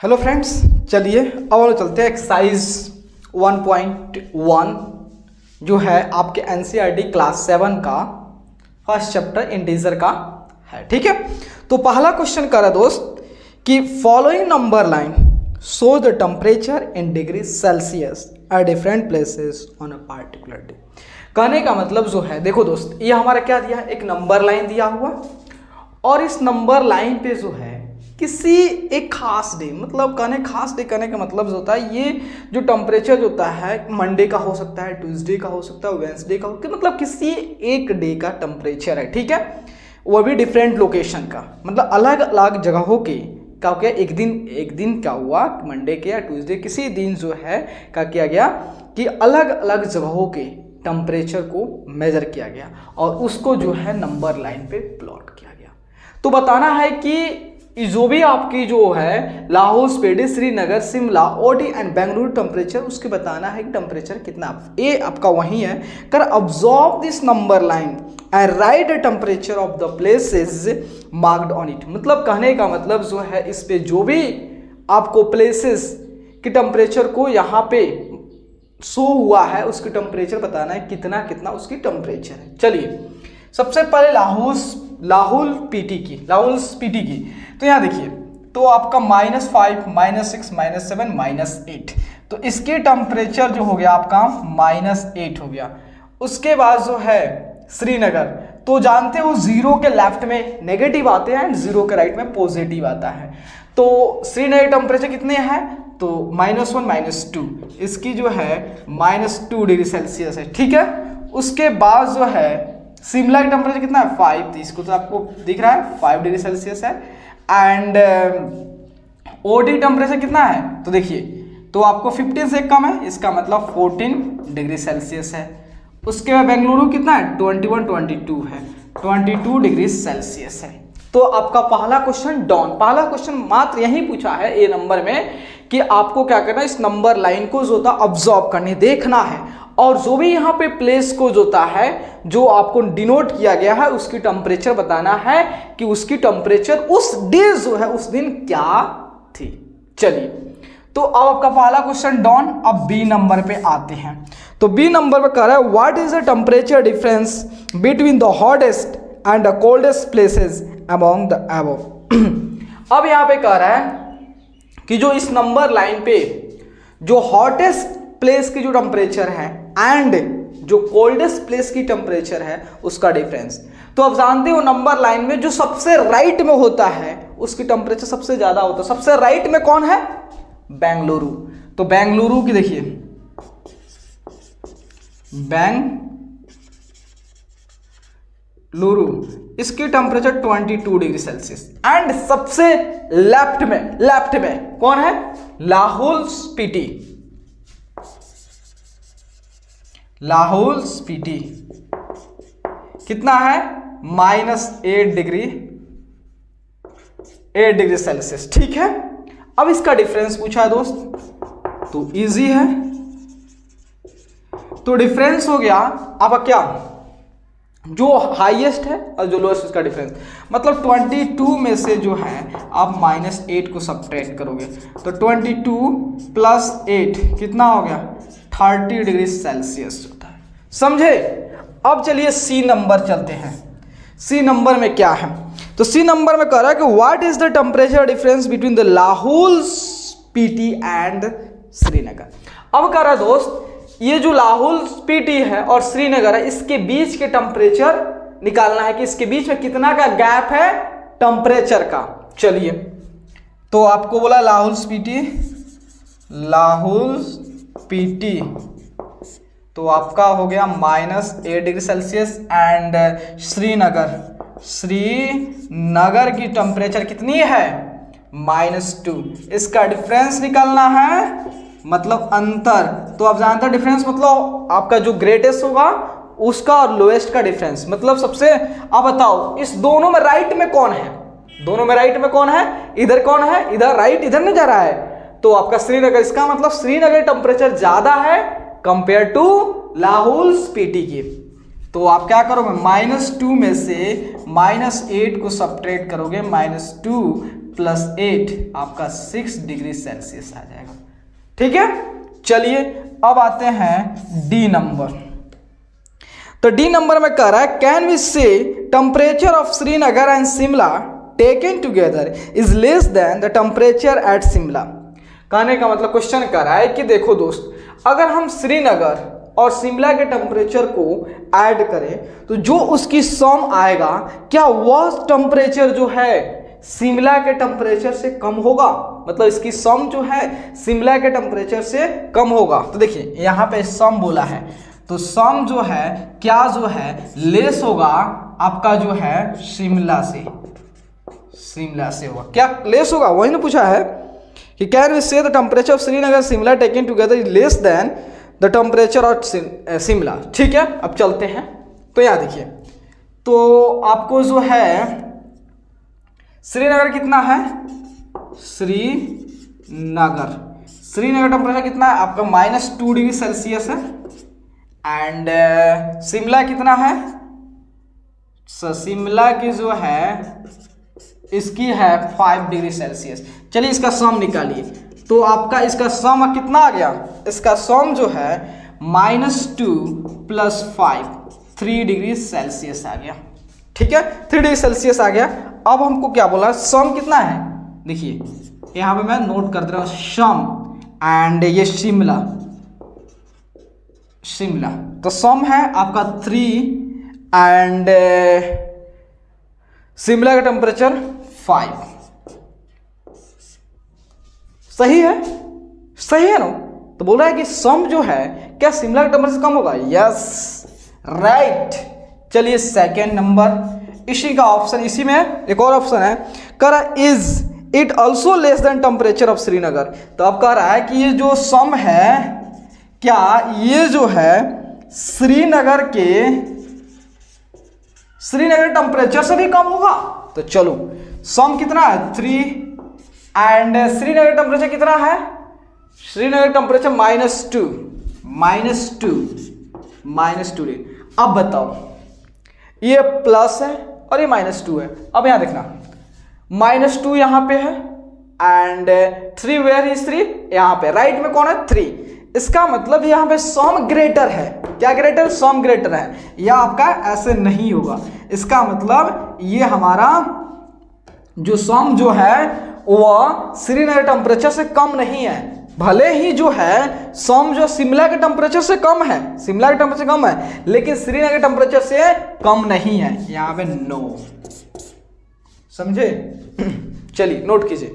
Hello friends, चलिए अब हम चलते हैं एक्सरसाइज 1.1 जो है आपके एनसीईआरटी क्लास 7 का फर्स्ट चैप्टर इंटीजर का है। ठीक है, तो पहला क्वेश्चन कर रहा है दोस्त कि following number line show the temperature in degree Celsius at different places on a particular day. कहने का मतलब जो है, देखो दोस्त, ये हमारा क्या दिया है, एक नंबर लाइन दिया हुआ, और इस नंबर लाइन पे जो है किसी एक खास डे, मतलब खास डे कहने का मतलब होता है ये जो टेम्परेचर होता है मंडे का हो सकता है, ट्यूसडे का हो सकता है, वेंसडे का हो सकता है, मतलब किसी एक डे का टेम्परेचर है। ठीक है, वो भी डिफरेंट लोकेशन का, मतलब अलग अलग जगहों के क्या हो गया, एक दिन क्या हुआ, मंडे के या ट्यूसडे किसी दिन जो है क्या किया गया कि अलग अलग जगहों के टेम्परेचर को मेजर किया गया और उसको जो है नंबर लाइन पे प्लॉट किया गया। तो बताना है कि जो भी आपकी जो है Lahaul, Spiti, Srinagar, Shimla, OT and Bengaluru temperature, उसके बताना है कि टेम्परेचर कितना। ये आपका वही है, कर observe this number line and right the temperature of the places marked on it. मतलब कहने का मतलब जो है इस पे जो भी आपको प्लेसेस की टेम्परेचर को यहाँ पे शो हुआ है उसकी टेम्परेचर बताना है, कितना कितना उसकी टेम्परेचर है। चलिए सबसे पहले लाहौल स्पीति की, तो यहाँ देखिए, तो आपका -5, -6, -7, -8, तो इसके टेम्परेचर जो हो गया आपका -8 हो गया। उसके बाद जो है श्रीनगर, तो जानते हो जीरो के लेफ्ट में नेगेटिव आते हैं एंड जीरो के राइट में पॉजिटिव आता है। तो श्रीनगर टेम्परेचर कितने हैं, तो -1, -2, इसकी जो है -2 डिग्री सेल्सियस है। ठीक है, उसके बाद जो है शिमला का टेम्परेचर कितना है, 5, तो इसको तो आपको दिख रहा है 5 डिग्री सेल्सियस है। एंड ओडी टेम्परेचर कितना है, तो देखिए, तो आपको 15 से कम है, इसका मतलब 14 डिग्री सेल्सियस है। उसके बाद बेंगलुरु कितना है, 21, 22 है, 22 डिग्री सेल्सियस है। तो आपका पहला क्वेश्चन डॉन, पहला क्वेश्चन मात्र यही पूछा है ए नंबर में कि आपको क्या करना है, इस नंबर लाइन को जो था ऑब्जर्व करने, देखना है, और जो भी यहाँ पे प्लेस को जो होता है जो आपको डिनोट किया गया है उसकी टेम्परेचर बताना है कि उसकी टेम्परेचर उस डे जो है उस दिन क्या थी। चलिए, तो अब आपका पहला क्वेश्चन डॉन। अब बी नंबर पे आते हैं, तो बी नंबर पे कह रहा है what is the temperature difference between the hottest and the coldest places among the above. अब यहाँ पे कह रहा है कि जो इस नंबर लाइन पे जो हॉटेस्ट प्लेस की जो टेम्परेचर है एंड जो कोल्डेस्ट प्लेस की टेम्परेचर है उसका डिफरेंस। तो आप जानते हो नंबर लाइन में जो सबसे राइट में होता है उसकी टेम्परेचर सबसे ज्यादा होता है। सबसे राइट में कौन है, बेंगलुरु। तो बेंगलुरु की देखिए, बेंगलुरु इसकी टेम्परेचर 22 डिग्री सेल्सियस। एंड सबसे लेफ्ट में कौन है, लाहौल स्पीति कितना है, -8 डिग्री सेल्सियस। ठीक है, अब इसका डिफरेंस पूछा है दोस्त, तो इजी है, तो डिफरेंस हो गया आपका क्या, जो हाईएस्ट है और जो लोएस्ट उसका डिफरेंस, मतलब 22 में से जो है आप -8 को सब्ट्रैक्ट करोगे, तो 22 + 8 कितना हो गया, 30 डिग्री सेल्सियस होता है। समझे। अब चलिए सी नंबर चलते हैं। सी नंबर में क्या है, तो सी नंबर में कह रहा है कि what is the temperature difference between the Lahaul Spiti and Srinagar. अब कह रहा है दोस्त, ये जो लाहौल स्पीति है और श्रीनगर है इसके बीच के टेम्परेचर निकालना है कि इसके बीच में कितना का गैप है टेम्परेचर का। चलिए, तो आपको बोला लाहौल स्पीति, तो आपका हो गया -8 डिग्री सेल्सियस। एंड श्रीनगर की टेम्परेचर कितनी है, -2, इसका डिफरेंस निकालना है, मतलब अंतर। तो आप जानते हैं डिफरेंस मतलब आपका जो ग्रेटेस्ट होगा उसका और लोएस्ट का डिफरेंस, मतलब सबसे। अब बताओ इस दोनों में राइट में कौन है, इधर कौन है, इधर राइट, इधर नहीं जा रहा है, तो आपका श्रीनगर, इसका मतलब श्रीनगर टेम्परेचर ज्यादा है कंपेयर टू लाहौल स्पीति की। तो आप क्या करोगे, -2 में से -8 को सब्ट्रैक्ट करोगे, -2 प्लस 8 आपका 6 डिग्री सेल्सियस आ जाएगा। ठीक है, चलिए अब आते हैं डी नंबर। तो डी नंबर में कह रहा है कैन वी से temperature of Srinagar and Shimla taken together is less than the temperature at Shimla. कहने का मतलब क्वेश्चन कर रहा है कि देखो दोस्त, अगर हम श्रीनगर और शिमला के टेम्परेचर को ऐड करें तो जो उसकी सम आएगा, क्या वह टेम्परेचर जो है शिमला के टेम्परेचर से कम होगा? मतलब इसकी सम जो है शिमला के टेम्परेचर से कम होगा। तो देखिए यहाँ पे सम बोला है, तो सम जो है क्या जो है लेस होगा आपका जो है शिमला से होगा। क्या लेस होगा? वही ना पूछा है कि कैन वी से the temperature of Srinagar Shimla taken together is less than the temperature of Shimla. ठीक है, अब चलते हैं। तो यहाँ देखिए, तो आपको जो है श्रीनगर कितना है, श्रीनगर टेम्परेचर कितना है आपका -2 डिग्री सेल्सियस है। एंड शिमला कितना है, शिमला की जो है इसकी है 5 डिग्री सेल्सियस। चलिए इसका सम निकालिए, तो आपका इसका सम कितना आ गया, इसका सम जो है -2 + 5 3 डिग्री सेल्सियस आ गया। ठीक है, 3 डिग्री सेल्सियस आ गया। अब हमको क्या बोला, सम कितना है, देखिए यहाँ पे मैं नोट कर दे रहा हूँ सम, एंड ये शिमला, तो सम है आपका 3 एंड शिमला का टेम्परेचर 5। सही है ना? तो बोल रहा है कि सम जो है क्या शिमला का टेम्परेचर कम होगा? Yes, right. चलिए सेकेंड नंबर, इसी का ऑप्शन, इसी में एक और ऑप्शन है, कह रहा है is it also less than temperature of Srinagar. तो अब कह रहा है कि ये जो सम है, क्या ये जो है श्रीनगर टेम्परेचर से भी कम होगा? तो चलो सम कितना है 3 एंड श्रीनगर टेम्परेचर कितना है, श्रीनगर टेम्परेचर -2 डिग्री। अब बताओ, ये प्लस है और ये -2 है। अब यहां देखना, -2 यहां पे है एंड 3 वेयर इज 3, यहां पे राइट में कौन है 3। इसका मतलब यहां पे सम ग्रेटर है। क्या ग्रेटर? सम ग्रेटर है। यह आपका ऐसे नहीं होगा। इसका मतलब ये हमारा जो सम जो है वह श्रीनगर टेम्परेचर से कम नहीं है। भले ही जो है सम जो शिमला के टेम्परेचर से कम है, शिमला के टेम्परेचर कम है, लेकिन श्रीनगर टेम्परेचर से कम नहीं है। यहां पे नो, समझे? चलिए नोट कीजिए।